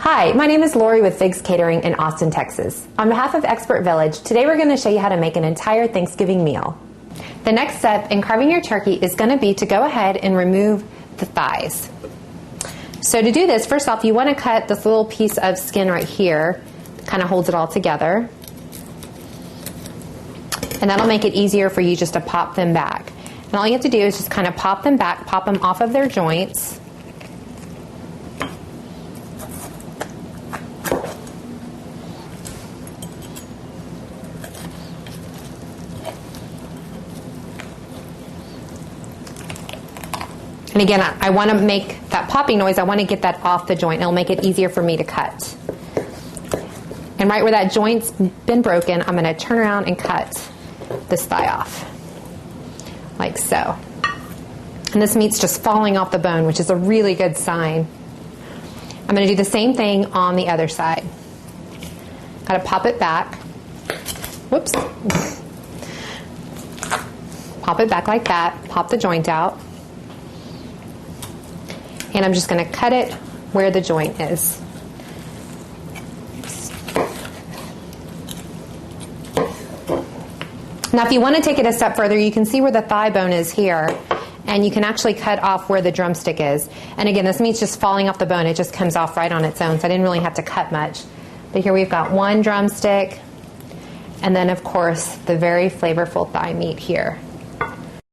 Hi, my name is Lori with Figs Catering in Austin, Texas. On behalf of Expert Village, today we're going to show you how to make an entire Thanksgiving meal. The next step in carving your turkey is going to be to go ahead and remove the thighs. So to do this, first off, you want to cut this little piece of skin right here, kind of holds it all together. And that'll make it easier for you just to pop them back. And all you have to do is just kind of pop them back, pop them off of their joints. And again, I want to make that popping noise. I want to get that off the joint. It'll make it easier for me to cut. And right where that joint's been broken, I'm going to turn around and cut this thigh off, like so. And this meat's just falling off the bone, which is a really good sign. I'm going to do the same thing on the other side. Got to pop it back. Whoops. Pop it back like that. Pop the joint out. And I'm just going to cut it where the joint is. Now if you want to take it a step further, you can see where the thigh bone is here, and you can actually cut off where the drumstick is. And again, this meat's just falling off the bone. It just comes off right on its own, so I didn't really have to cut much. But here we've got one drumstick, and then of course the very flavorful thigh meat here.